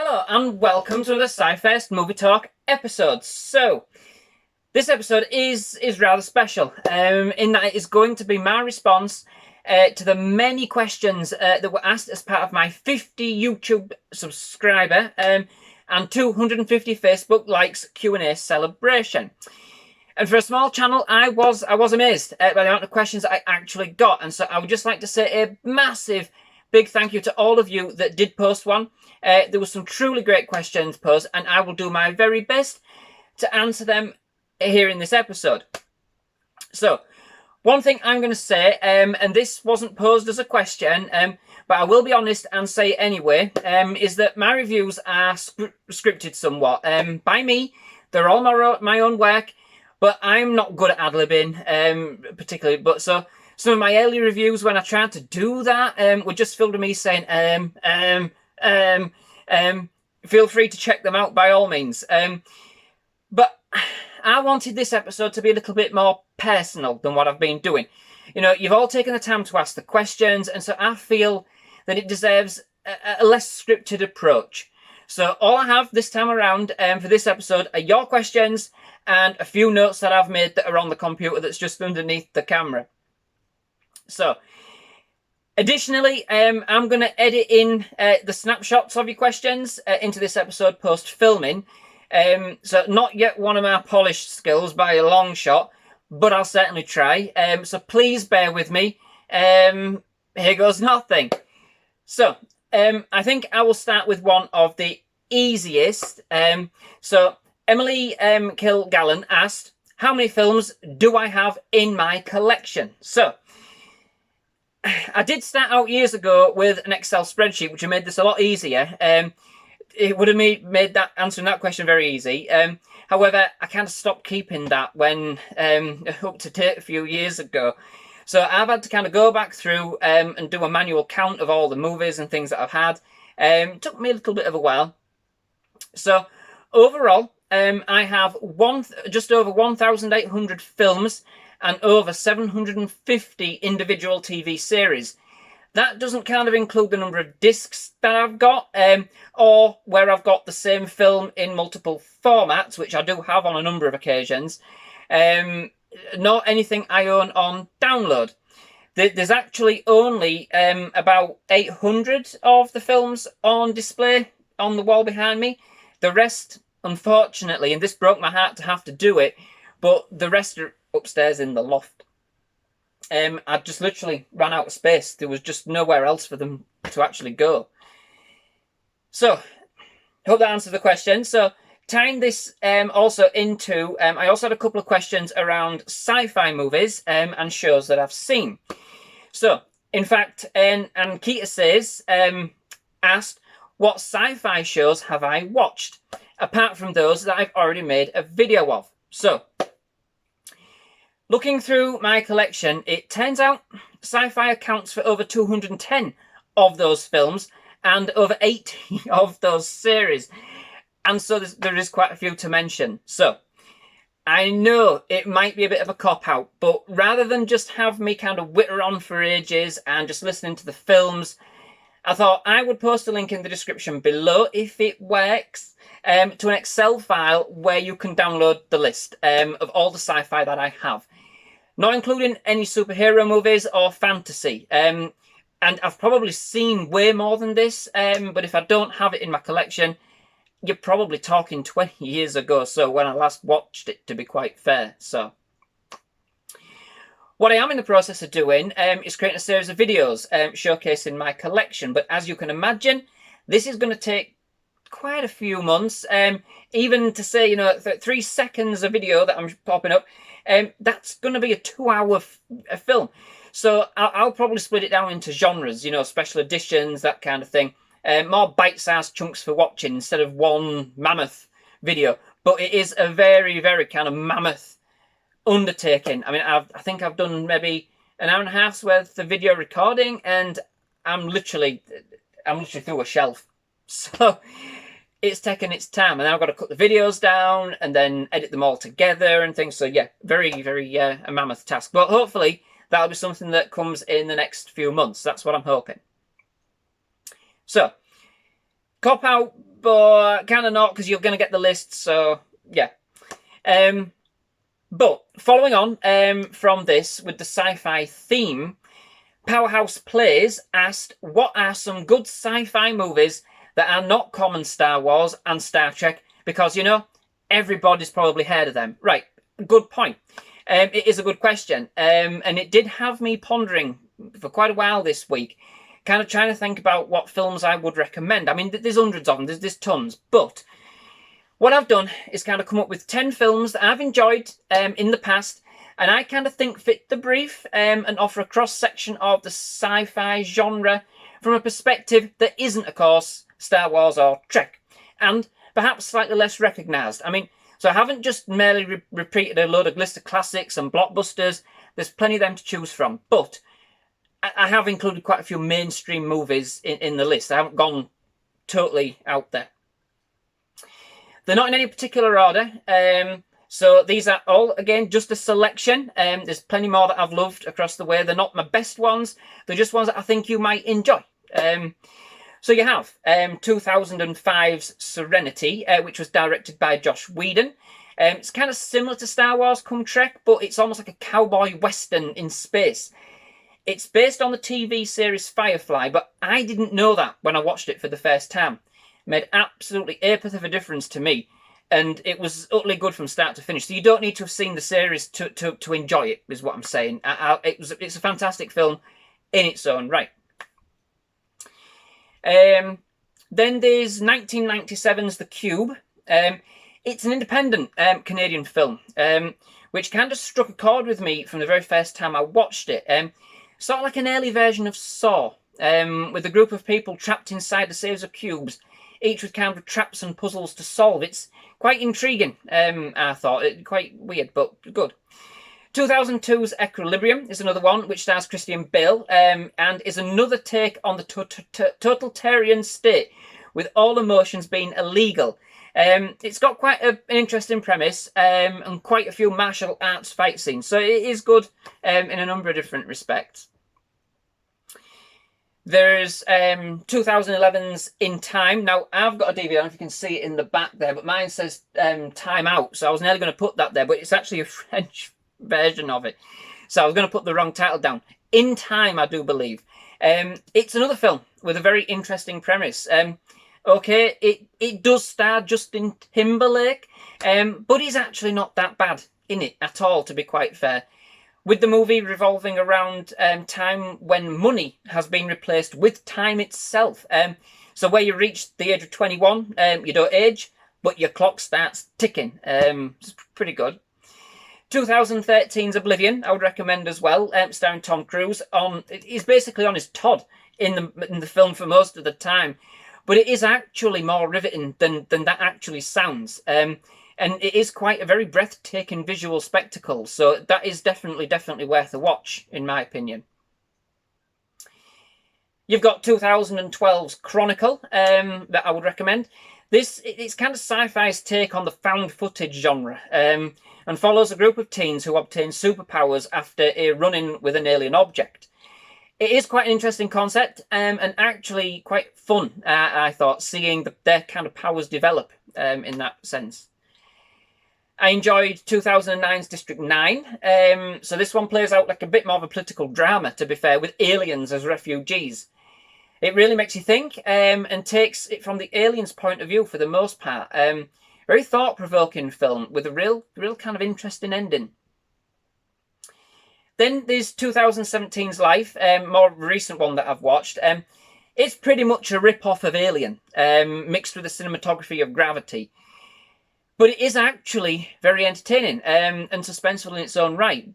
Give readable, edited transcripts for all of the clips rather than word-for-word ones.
Hello and welcome to the SciFirst MovieTalk episode. So, this episode is rather special in that it is going to be my response to the many questions that were asked as part of my 50 YouTube subscriber and 250 Facebook likes Q&A celebration. And for a small channel, I was amazed by the amount of questions I actually got. And so I would just like to say a massive big thank you to all of you that did post one. There were some truly great questions posed, and I will do my very best to answer them here in this episode. So, one thing I'm going to say, and this wasn't posed as a question, but I will be honest and say it anyway, is that my reviews are scripted somewhat. By me, they're all my own work, but I'm not good at ad-libbing, particularly. But so some of my early reviews, when I tried to do that, were just filled with me saying, feel free to check them out by all means. But I wanted this episode to be a little bit more personal than what I've been doing. You know, you've all taken the time to ask the questions, and so I feel that it deserves a less scripted approach. So all I have this time around for this episode are your questions and a few notes that I've made that are on the computer that's just underneath the camera. So, additionally, I'm going to edit in the snapshots of your questions into this episode post-filming. So not yet one of my polished skills by a long shot, but I'll certainly try. So please bear with me. Here goes nothing. So, I think I will start with one of the easiest. So Emily Kilgallen asked, how many films do I have in my collection? So, I did start out years ago with an Excel spreadsheet, which made this a lot easier. It would have made that answering that question very easy. However, I kind of stopped keeping that when up to date a few years ago. So I've had to kind of go back through and do a manual count of all the movies and things that I've had. It took me a little bit of a while. So overall, I have just over 1,800 films and over 750 individual TV series. That doesn't kind of include the number of discs that I've got, or where I've got the same film in multiple formats, which I do have on a number of occasions, not anything I own on download. There's actually only about 800 of the films on display on the wall behind me. The rest, unfortunately, and this broke my heart to have to do it, but the rest are upstairs in the loft. I just literally ran out of space. There was just nowhere else for them to actually go. So, hope that answers the question. So, tying this also into, I also had a couple of questions around sci-fi movies and shows that I've seen. So, in fact, and Keita says, asked, what sci-fi shows have I watched, apart from those that I've already made a video of? So, looking through my collection, it turns out sci-fi accounts for over 210 of those films and over 80 of those series. And so there is quite a few to mention. So, I know it might be a bit of a cop-out, but rather than just have me kind of witter on for ages and just listening to the films, I thought I would post a link in the description below, if it works, to an Excel file where you can download the list of all the sci-fi that I have. Not including any superhero movies or fantasy. And I've probably seen way more than this, but if I don't have it in my collection, you're probably talking 20 years ago, so when I last watched it, to be quite fair. So, what I am in the process of doing is creating a series of videos showcasing my collection. But as you can imagine, this is going to take quite a few months. Even to say, 3 seconds of video that I'm popping up, that's going to be a 2-hour film. So I'll probably split it down into genres, special editions, that kind of thing. More bite-sized chunks for watching instead of one mammoth video. But it is a very, very kind of mammoth undertaking. I mean, I think I've done maybe an hour and a half's worth of video recording, and I'm literally through a shelf. So it's taken its time, and now I've got to cut the videos down and then edit them all together and things. So yeah, very, very a mammoth task. But hopefully that'll be something that comes in the next few months. That's what I'm hoping. So, Cop out, but kind of not, because you're going to get the list, so yeah. But following on from this, with the sci-fi theme, Powerhouse Plays asked, what are some good sci-fi movies that are not common Star Wars and Star Trek? Because, you know, everybody's probably heard of them. Right, good point. It is a good question. And it did have me pondering for quite a while this week, kind of trying to think about what films I would recommend. I mean, there's hundreds of them, there's tons. But what I've done is kind of come up with 10 films that I've enjoyed in the past, and I kind of think fit the brief and offer a cross-section of the sci-fi genre from a perspective that isn't, of course, Star Wars or Trek, and perhaps slightly less recognised. I mean, so I haven't just merely repeated a load of list of classics and blockbusters. There's plenty of them to choose from, but I have included quite a few mainstream movies in the list. I haven't gone totally out there. They're not in any particular order. So these are all, again, just a selection. There's plenty more that I've loved across the way. They're not my best ones. They're just ones that I think you might enjoy. So you have 2005's Serenity, which was directed by Joss Whedon. It's kind of similar to Star Wars come Trek, but it's almost like a cowboy western in space. It's based on the TV series Firefly, but I didn't know that when I watched it for the first time. It made absolutely apeth of a difference to me. And it was utterly good from start to finish. So you don't need to have seen the series to enjoy it, is what I'm saying. It's a fantastic film in its own right. Then there's 1997's The Cube. It's an independent Canadian film, which kind of struck a chord with me from the very first time I watched it. Sort of like an early version of Saw, with a group of people trapped inside a series of cubes, each with kind of traps and puzzles to solve. It's quite intriguing, I thought. Quite weird, but good. 2002's Equilibrium is another one, which stars Christian Bale, and is another take on the totalitarian state, with all emotions being illegal. It's got quite an interesting premise, and quite a few martial arts fight scenes, so it is good in a number of different respects. There's 2011's In Time. Now, I've got a DVD, I don't know if you can see it in the back there, but mine says Time Out, so I was nearly going to put that there, but it's actually a French version of it. So I was going to put the wrong title down. In Time, I do believe. It's another film with a very interesting premise. Okay, it does star Justin Timberlake, but he's actually not that bad in it at all, to be quite fair. With the movie revolving around time when money has been replaced with time itself. So where you reach the age of 21, you don't age, but your clock starts ticking. It's pretty good. 2013's Oblivion, I would recommend as well, starring Tom Cruise. He's basically on his Todd in the film for most of the time, but it is actually more riveting than that actually sounds. And it is quite a very breathtaking visual spectacle, so that is definitely worth a watch, in my opinion. You've got 2012's Chronicle, that I would recommend. It's kind of sci-fi's take on the found footage genre, and follows a group of teens who obtain superpowers after a run-in with an alien object. It is quite an interesting concept, and actually quite fun, I thought, seeing their kind of powers develop in that sense. I enjoyed 2009's District 9. So this one plays out like a bit more of a political drama, to be fair, with aliens as refugees. It really makes you think, and takes it from the aliens' point of view for the most part. Very thought-provoking film with a real kind of interesting ending. Then there's 2017's Life, more recent one that I've watched. It's pretty much a rip-off of Alien, mixed with the cinematography of Gravity. But it is actually very entertaining and suspenseful in its own right.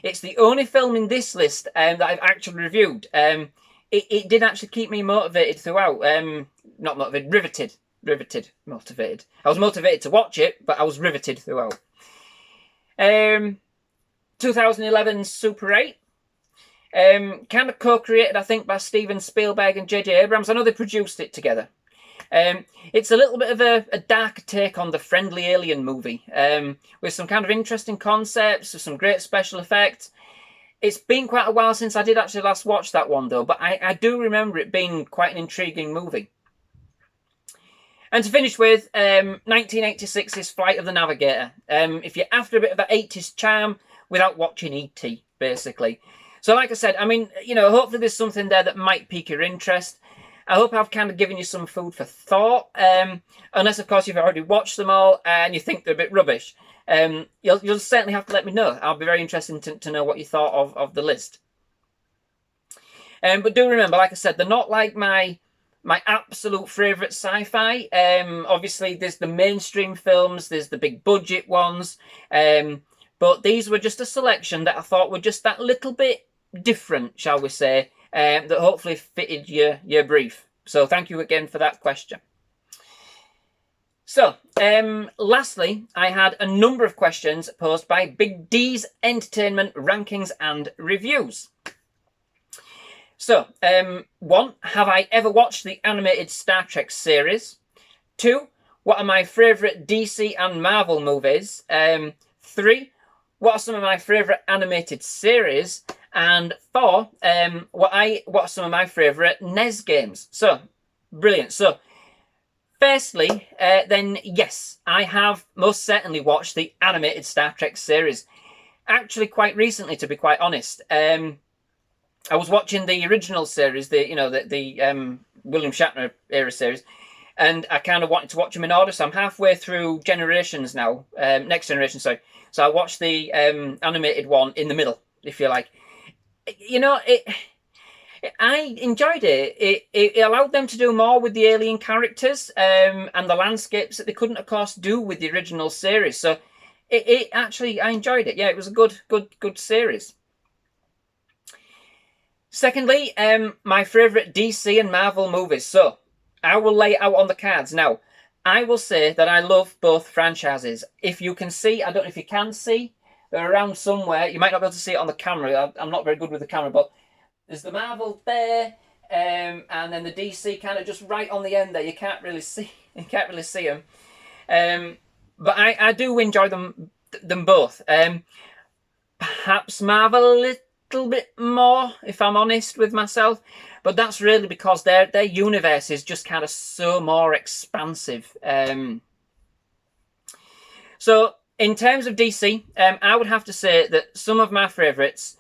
It's the only film in this list that I've actually reviewed. It did actually keep me motivated throughout. Not motivated, motivated. I was motivated to watch it, but I was riveted throughout. 2011's Super 8. Kind of co-created, I think, by Steven Spielberg and J.J. Abrams. I know they produced it together. It's a little bit of a darker take on the Friendly Alien movie, with some kind of interesting concepts, with some great special effects. It's been quite a while since I did actually last watch that one, though, but I do remember it being quite an intriguing movie. And to finish with, 1986's Flight of the Navigator. If you're after a bit of an 80s charm without watching E.T., basically. So like I said, I mean, hopefully there's something there that might pique your interest. I hope I've kind of given you some food for thought. Unless, of course, you've already watched them all and you think they're a bit rubbish. You'll certainly have to let me know. I'll be very interested to know what you thought of the list. But do remember, like I said, they're not like my absolute favourite sci-fi. Obviously, there's the mainstream films, there's the big budget ones. But these were just a selection that I thought were just that little bit different, shall we say, that hopefully fitted your brief. So thank you again for that question. So, lastly, I had a number of questions posed by Big D's Entertainment Rankings and Reviews. So, 1, have I ever watched the animated Star Trek series? 2, what are my favourite DC and Marvel movies? 3, what are some of my favourite animated series? And 4, what are some of my favourite NES games? So, brilliant. So, firstly, then yes, I have most certainly watched the animated Star Trek series. Actually, quite recently, to be quite honest. I was watching the original series, the William Shatner era series, and I kind of wanted to watch them in order. So I'm halfway through Generations now, Next Generation, sorry. So I watched the animated one in the middle, if you like. I enjoyed it. It allowed them to do more with the alien characters and the landscapes that they couldn't, of course, do with the original series. So it actually, I enjoyed it. Yeah, it was a good series. Secondly, my favourite DC and Marvel movies. So, I will lay it out on the cards. Now, I will say that I love both franchises. If you can see, I don't know if you can see, they're around somewhere. You might not be able to see it on the camera. I'm not very good with the camera, but there's the Marvel there, and then the DC kind of just right on the end there. You can't really see them. But I do enjoy them both. Perhaps Marvel a little bit more, if I'm honest with myself, but that's really because their universe is just kind of so more expansive. So in terms of DC, I would have to say that some of my favourites,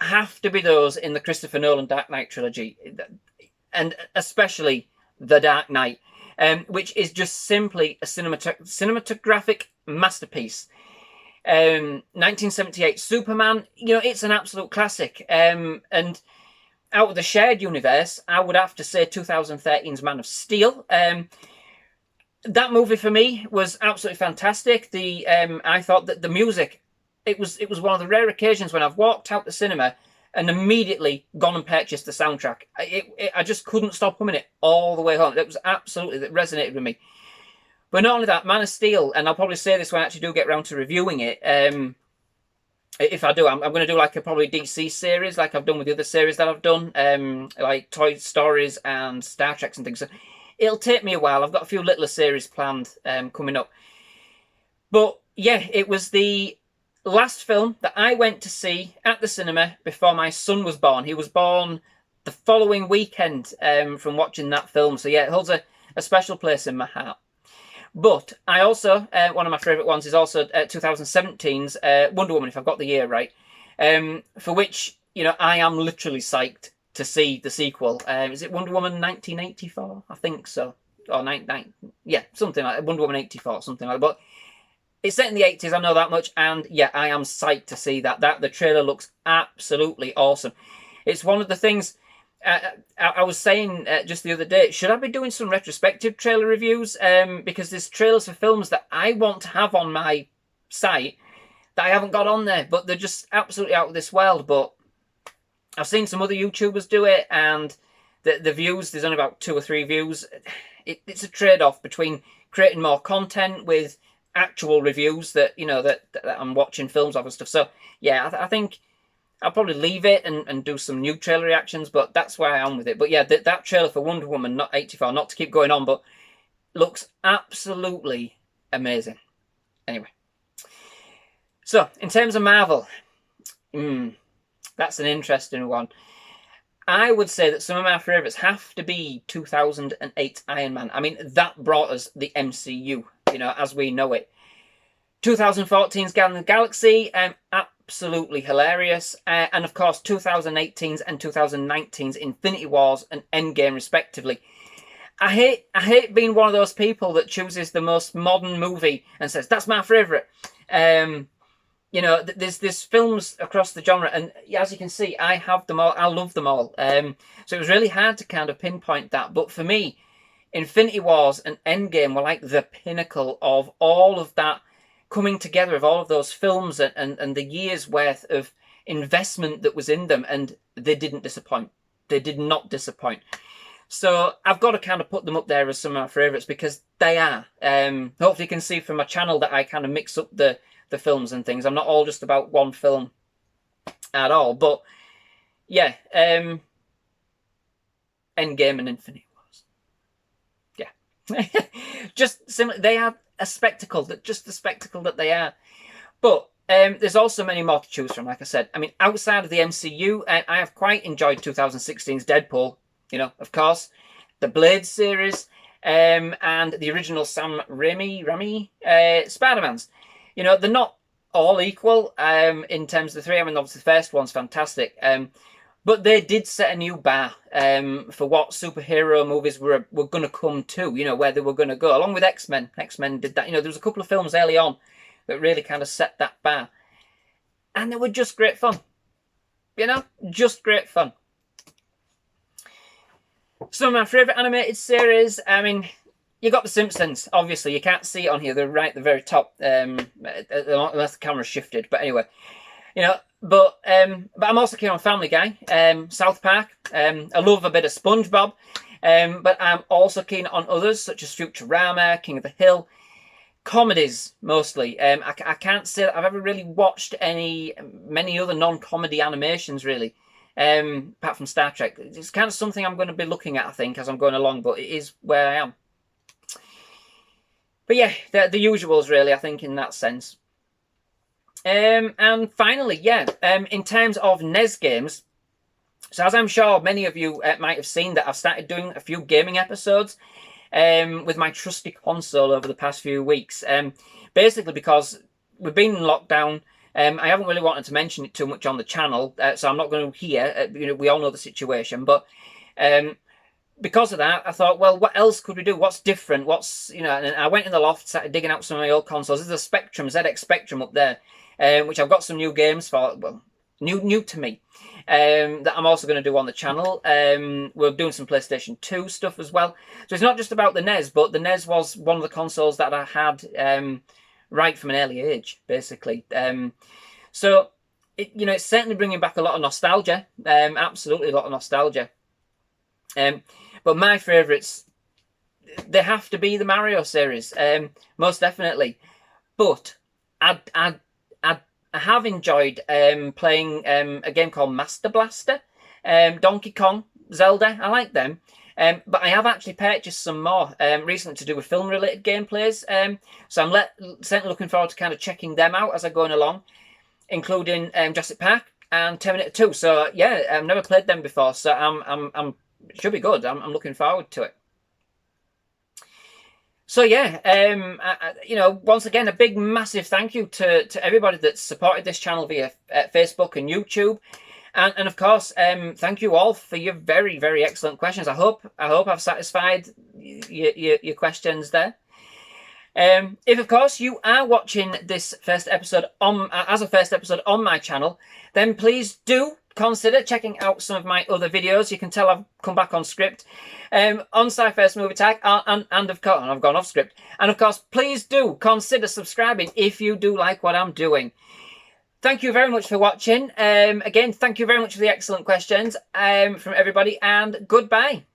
have to be those in the Christopher Nolan Dark Knight trilogy, and especially The Dark Knight, which is just simply a cinematographic masterpiece. 1978 Superman, it's an absolute classic. And out of the shared universe, I would have to say 2013's Man of Steel. That movie for me was absolutely fantastic. I thought that the music, it was one of the rare occasions when I've walked out the cinema and immediately gone and purchased the soundtrack. I just couldn't stop humming it all the way home. It resonated with me. But not only that, Man of Steel, and I'll probably say this when I actually do get around to reviewing it. If I do, I'm going to do like a probably DC series, like I've done with the other series that I've done, like Toy Stories and Star Treks and things. So it'll take me a while. I've got a few littler series planned coming up. But yeah, it was the last film that I went to see at the cinema before my son was born. He was born the following weekend from watching that film. So yeah, it holds a special place in my heart. But I also, one of my favourite ones is also 2017's Wonder Woman, if I've got the year right, for which, I am literally psyched to see the sequel. Is it Wonder Woman 1984? I think so. Or yeah, something like that. Wonder Woman 84, something like that. But it's set in the 80s, I know that much, and yeah, I am psyched to see that. The trailer looks absolutely awesome. It's one of the things... I was saying just the other day, should I be doing some retrospective trailer reviews? Because there's trailers for films that I want to have on my site that I haven't got on there, but they're just absolutely out of this world. But I've seen some other YouTubers do it, and the views, there's only about 2 or 3 views. It's a trade-off between creating more content with actual reviews that, that I'm watching films of and stuff. So, yeah, I think... I'll probably leave it and do some new trailer reactions, but that's where I am with it. But yeah, that trailer for Wonder Woman, not 84, not to keep going on, but looks absolutely amazing. Anyway. So, in terms of Marvel, that's an interesting one. I would say that some of my favourites have to be 2008 Iron Man. I mean, that brought us the MCU, you know, as we know it. 2014's Guardians of the Galaxy, absolutely hilarious. And of course, 2018's and 2019's Infinity Wars and Endgame, respectively. I hate being one of those people that chooses the most modern movie and says, that's my favourite. You know, there's films across the genre, and as you can see, I have them all. I love them all. So it was really hard to kind of pinpoint that. But for me, Infinity Wars and Endgame were like the pinnacle of all of that coming together of all of those films and the years worth of investment that was in them, and they didn't disappoint. They did not disappoint. So I've got to kind of put them up there as some of my favourites because they are. Hopefully you can see from my channel that I kind of mix up the films and things. I'm not all just about one film at all. But yeah, Endgame and Infinity Wars. Yeah. Just similar. They are a spectacle, just the spectacle that they are. But there's also many more to choose from, like I said. I mean, outside of the MCU, I have quite enjoyed 2016's Deadpool. You know, of course, the Blade series, and the original Sam Raimi Spider-Mans. You know, they're not all equal in terms of the three. I mean, obviously the first one's fantastic. But they did set a new bar for what superhero movies were going to come to, you know, where they were going to go, along with X-Men. X-Men did that. You know, there was a couple of films early on that really kind of set that bar. And they were just great fun. You know, just great fun. Some of my favourite animated series, I mean, you got The Simpsons, obviously. You can't see it on here. They're right at the very top, unless the camera's shifted. But anyway, you know, but I'm also keen on Family Guy, South Park. I love a bit of SpongeBob. But I'm also keen on others, such as Futurama, King of the Hill. Comedies, mostly. I can't say that I've ever really watched many other non-comedy animations, really. Apart from Star Trek. It's kind of something I'm going to be looking at, I think, as I'm going along, but it is where I am. But yeah, the usuals, really, I think, in that sense. And finally, yeah, in terms of NES games, so as I'm sure many of you might have seen, that I've started doing a few gaming episodes with my trusty console over the past few weeks. Basically because we've been in lockdown. I haven't really wanted to mention it too much on the channel, so I'm not going to here. You know, we all know the situation, but because of that, I thought, well, what else could we do? What's different? What's, you know? And I went in the loft, started digging out some of my old consoles. There's a Spectrum, ZX Spectrum up there, which I've got some new games for. Well, new to me, that I'm also going to do on the channel. We're doing some PlayStation 2 stuff as well. So it's not just about the NES, but the NES was one of the consoles that I had right from an early age, basically. So, you know, it's certainly bringing back a lot of nostalgia. Absolutely a lot of nostalgia. But my favourites, they have to be the Mario series, most definitely. But I have enjoyed playing a game called Master Blaster, Donkey Kong, Zelda. I like them. But I have actually purchased some more recently to do with film-related gameplays. So I'm certainly looking forward to kind of checking them out as I'm going along, including Jurassic Park and Terminator 2. So yeah, I've never played them before, so I'm it should be good. I'm looking forward to it. So yeah, you know, once again, a big, massive thank you to everybody that's supported this channel via Facebook and YouTube. And of course, thank you all for your very, very excellent questions. I hope I've satisfied your questions there. If of course you are watching this first episode as a first episode on my channel, then please do consider checking out some of my other videos. You can tell I've come back on script on SciFirst MovieTalk, and of course I've gone off script. And of course, please do consider subscribing if you do like what I'm doing. Thank you very much for watching. Again, thank you very much for the excellent questions from everybody, and goodbye.